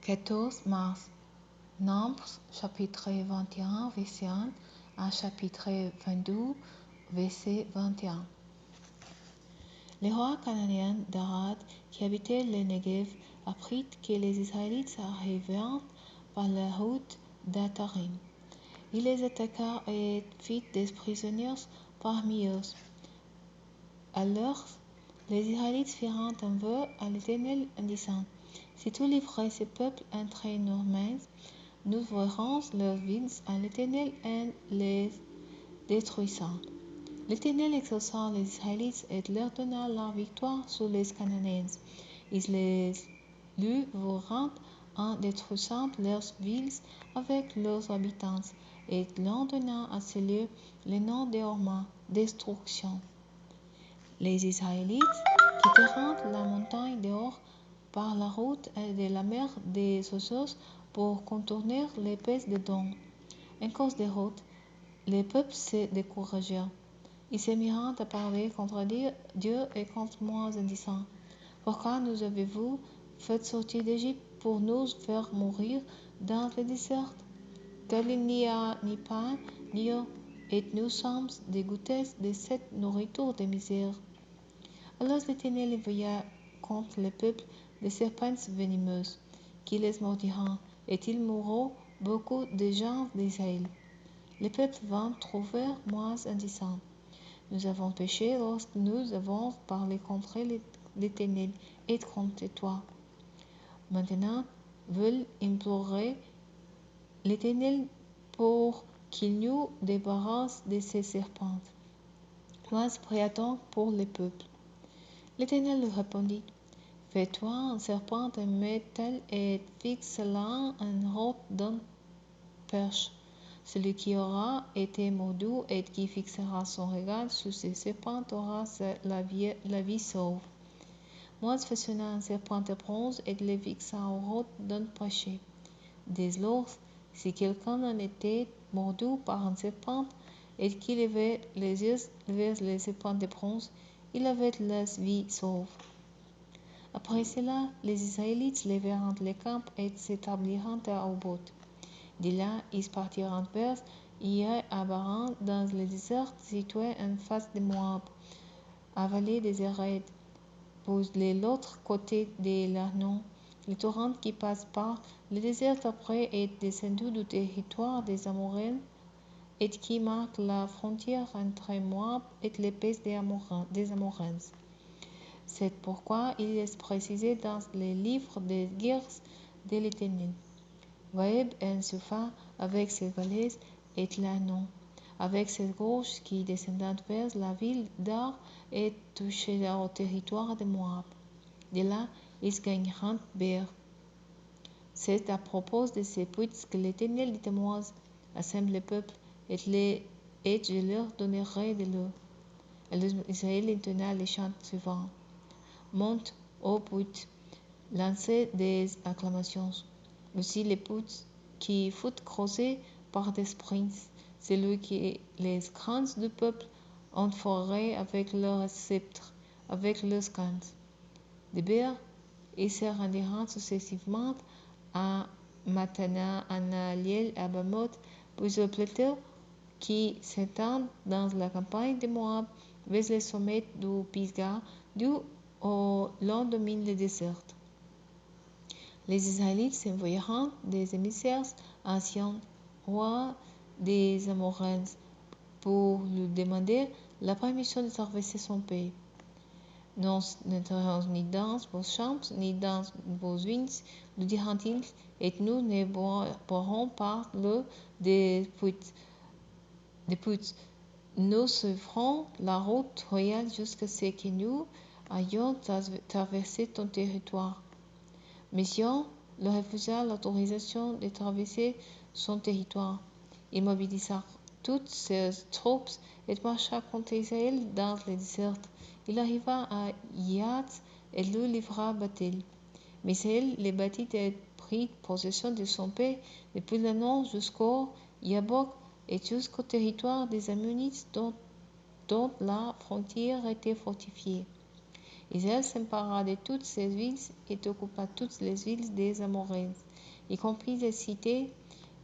14 mars. Nombres, chapitre 21, verset 1 à chapitre 22, verset 21. Le roi cananéen d'Arad, qui habitait le Negev, apprit que les Israélites arrivèrent par la route d'Atarim. Il les attaqua et fit des prisonniers parmi eux. Alors, les Israélites firent un vœu à l'Éternel en disant: Si tu livrais ce peuple entre nos mains, nous verrons leurs villes à l'Éternel en les détruisant. L'Éternel exauça les Israélites et leur donna la victoire sur les Cananéens. Ils les livrèrent en détruisant leurs villes avec leurs habitants, et leur donna à ce lieu le nom de Horma, destruction. Les Israélites quittèrent la montagne d'Or par la route de la mer des Osos pour contourner les pays de Don. En cause des routes, les peuples se découragèrent. Ils se mirent à parler contre Dieu et contre moi en disant: Pourquoi nous avez-vous fait sortir d'Égypte pour nous faire mourir dans le désert? Car il n'y a ni pain ni eau, et nous sommes dégoûtés de cette nourriture de misère. Alors l'Éternel envoya contre le peuple des serpents venimeuses, qui les mordiront, et il mourut beaucoup de gens d'Israël. Le peuple vint trouver Moïse en disant: Nous avons péché lorsque nous avons parlé contre l'Éternel et contre toi. Maintenant, veulent implorer l'Éternel pour qu'il nous débarrasse de ces serpents. Moïse pria donc pour le peuple. L'Éternel lui répondit: Fais-toi un serpent en métal et fixe-la en route d'un perche. Celui qui aura été mordu et qui fixera son regard sur ce serpent aura la vie sauve. Moïse façonna un serpent de bronze et le fixa en route d'un perche. Dès lors, si quelqu'un en était mordu par un serpent et qu'il levait les yeux vers le serpent de bronze, il avait la vie sauve. Après cela, les Israélites levèrent le camp et s'établirent à Obot. De là, ils partirent vers Iye-Abaran dans le désert situé en face de Moab, à vallée des Zéred, pour l'autre côté de l'Arnon. Le torrent qui passe par le désert après est descendu du territoire des Amoréens et qui marque la frontière entre Moab et les pays des Amoréens. C'est pourquoi il est précisé dans le livre des guerres de l'Éternel. Vaeb en Supha avec ses vallées et l'Arnon, avec ses gorges qui descendent vers la ville d'Ar et touchent au territoire de Moab. De là, ils gagneront Bér. C'est à propos de ces puits que l'Éternel dit à Moïse: Assemble le peuple et je leur donnerai de l'eau. Alors Israël entonna les chants suivants: Monte, ô puits, lancez des acclamations. Aussi les puits qui furent creusés par des princes, celui que les grands du peuple ont foré avec leurs sceptres, avec leurs cannes. De Bér, ils se rendirent successivement à Matana, à Nahaliel, à Bamoth, puis au plateau qui s'étend dans la campagne de Moab, vers le sommet du Pisgah, au lendemain du désert. Les Israélites envoyèrent des émissaires à Sion, roi des Amoréens, pour lui demander la permission de traverser son pays. Nous n'entrerons ni dans vos champs, ni dans vos vignes, nous dirent-ils, et nous ne boirons pas l'eau des puits. Nous suivrons la route royale jusqu'à ce que nous ayons traversé ton territoire. Mais Sion leur refusa l'autorisation de traverser son territoire. Il mobilisa toutes ses troupes et marcha contre Israël dans le désert. Il arriva à Yatz et lui livra bataille. Mais Israël les battit et prit possession de son pays depuis le nord jusqu'au Yabok et jusqu'au territoire des Ammonites dont la frontière était fortifiée. Israël s'empara de toutes ces villes et occupa toutes les villes des Amoréens, y compris les cités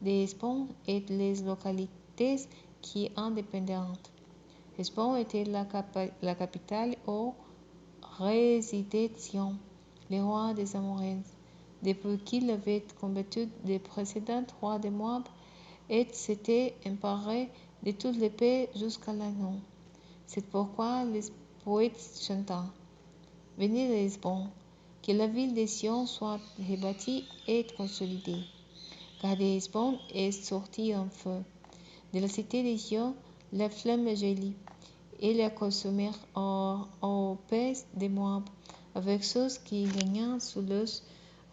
des Hesbon et les localités qui en dépendantes. Hesbon était la capitale où résidait Sihon, le roi des Amoréens, depuis qu'il avait combattu les précédents rois de Moab et s'était emparé de toutes les pays jusqu'à l'Arnon. C'est pourquoi les poètes chantent: Venez de Hesbon, que la ville de Sion soit rebâtie et consolidée. Car de Hesbon est sorti un feu. De la cité de Sion, la flamme jaillit. Il a consumé au pays de Moab, avec ceux qui régnaient sous les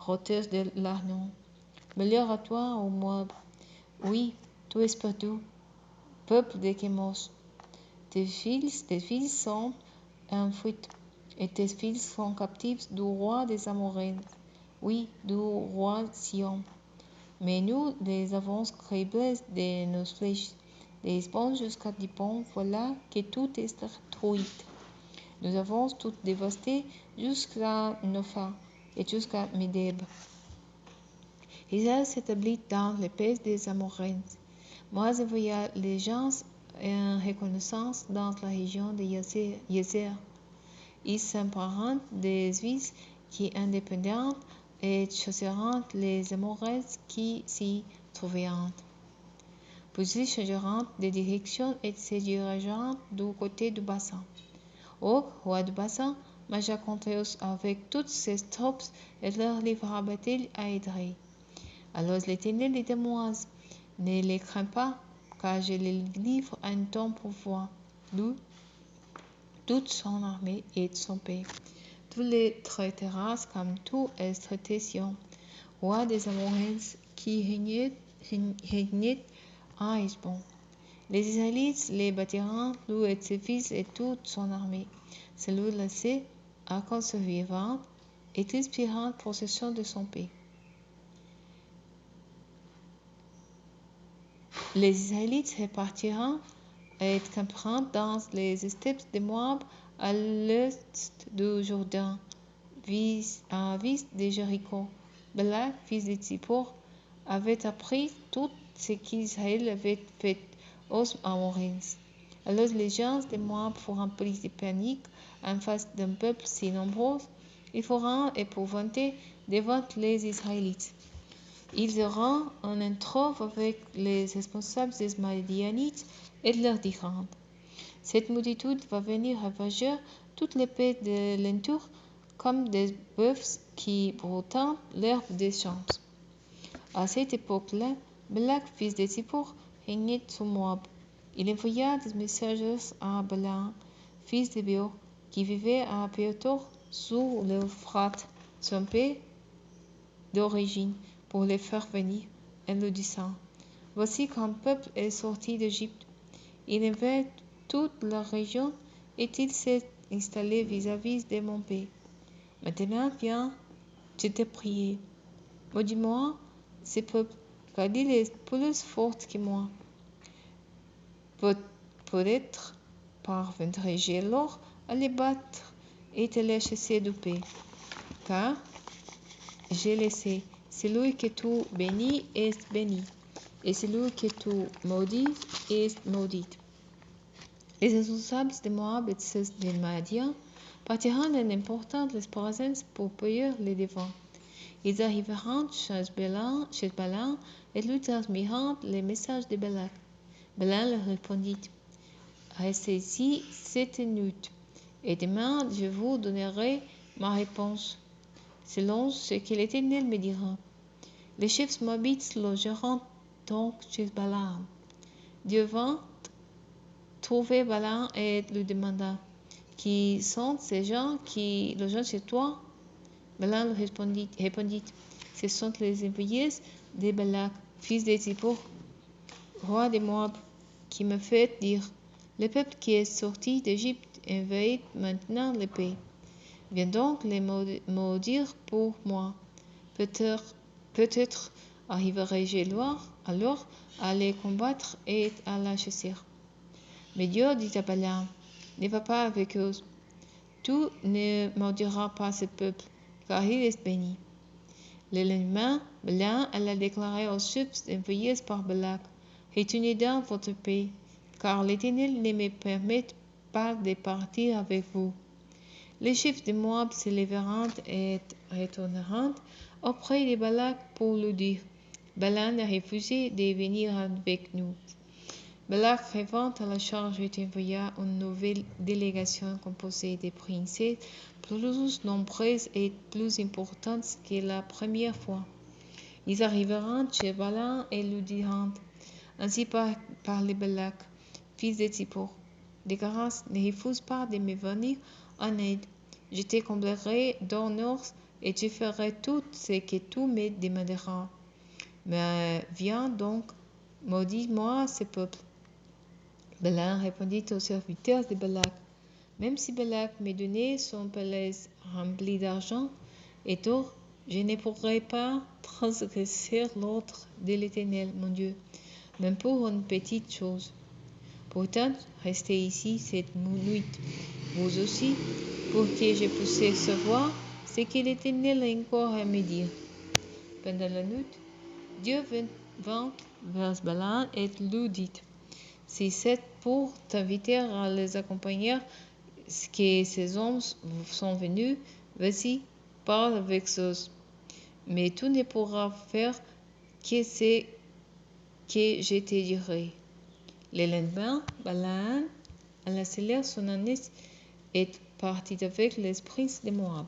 hauteurs de l'Arnon. Malheur à toi, ô Moab! Oui, tu es perdu, peuple de Kémos. Tes fils sont en fuite, et tes fils sont captifs du roi des Amoréens, oui, du roi Sion. Mais nous les avons criblés de nos flèches, des Hesbon jusqu'à Dibon, voilà que tout est détruit. Nous avons tout dévasté jusqu'à Nopha et jusqu'à Medeb. Israël s'établit dans le pays des Amoréens. Moi, envoya les gens en reconnaissance dans la région de Yezer. Ils s'emparèrent des villes qui indépendaient et chassèrent les Amoréens qui s'y trouvaient. Puis ils changèrent de direction et se dirigèrent du côté du bassin. Og, roi du bassin, marcha contre eux avec toutes ses troupes et leur livra bataille à Édrei. Alors l'Éternel dit à Moïse: Ne les crains pas, car je les livre en ton pouvoir, lui, toute son armée et son pays. Tu les traiteras comme tu es traité Sion, roi des Amoréens, qui régnait à Hesbon. Les Israélites les bâtiront, lui et ses fils et toute son armée. Celui laissé à conserver et inspirant possession de son pays. Les Israélites repartiront et camperont dans les steppes de Moab à l'est du Jourdain, à vis de Jéricho. Balak, fils de Tsippor, avait appris tout ce qu'Israël avait fait aux Amoréens. Alors les gens de Moab furent pris de panique en face d'un peuple si nombreux. Ils furent épouvantés devant les Israélites. Ils iront en entrave avec les responsables des Madianites et leur diront: Cette multitude va venir ravager toutes les pays de l'entour comme des bœufs qui broutent l'herbe des champs. À cette époque-là, Balak, fils de Tsippor, régnait sur Moab. Il envoya des messagers à Balaam, fils de Béor, qui vivait à Péotor, sur l'Euphrate, son pays d'origine, pour les faire venir, en lui disant: Voici qu'un peuple est sorti d'Égypte. Il invade toute la région et il s'est installé vis-à-vis de mon pays. Maintenant, viens, je te prie, maudis-moi ce peuple, car il est plus fort que moi. Peut-être parviendrai-je alors à les battre et te les chasser du pays. Car, je le sais, celui que tu bénis est béni, et celui que tu maudis est maudit. Les responsables de Moab et ceux de Madian partiront en emportant les présents pour payer les devants. Ils arriveront chez Balaam et lui transmirent les messages de Balak. Balaam leur répondit: Restez ici cette nuit, et demain je vous donnerai ma réponse, selon ce que l'Éternel me dira. Les chefs moabites logeront donc chez Balaam. Dieu vint trouver Balaam et lui demanda: Qui sont ces gens qui logent chez toi? Balaam lui répondit: Ce sont les envoyés de Balak, fils de Tsippor, roi de Moab, qui me fait dire: Le peuple qui est sorti d'Égypte envahit maintenant le pays. Viens donc les maudire pour moi. Peut-être arriverai-je alors à les combattre et à la chasser. Mais Dieu dit à Balaam: Ne va pas avec eux. tout ne maudira pas ce peuple, car il est béni. Le lendemain, Balaam alla déclarer aux chefs envoyés par Balak: Retournez dans votre pays, car l'Éternel ne me permet pas de partir avec vous. Les chefs de Moab se lèveront et retourneront auprès de Balak pour lui dire: Balaam a refusé de venir avec nous. Balak revint à la charge et envoya une nouvelle délégation composée de princesses plus nombreuses et plus importantes que la première fois. Ils arriveront chez Balaam et lui diront: Ainsi parle Balak, fils de Zippor, de grâce, ne refuse pas de me venir en aide. Je te comblerai d'honneur et tu ferai tout ce que tu me demanderas. Mais viens donc, maudis-moi ce peuple. Balaam répondit aux serviteurs de Balak: Même si Balak me donnait son palais rempli d'argent et d'or, je ne pourrais pas transgresser l'ordre de l'Éternel, mon Dieu, même pour une petite chose. Pourtant, restez ici cette nuit, vous aussi, pour que je puisse savoir ce que l'Éternel a encore à me dire. Pendant la nuit, Dieu vint vers Balaam et lui dit: Si c'est pour t'inviter à les accompagner que ces hommes sont venus, vas-y, parle avec eux. Mais tu ne pourras faire que ce que je te dirai. Le lendemain, Balaam alla sceller son ânesse et partit avec les princes de Moab.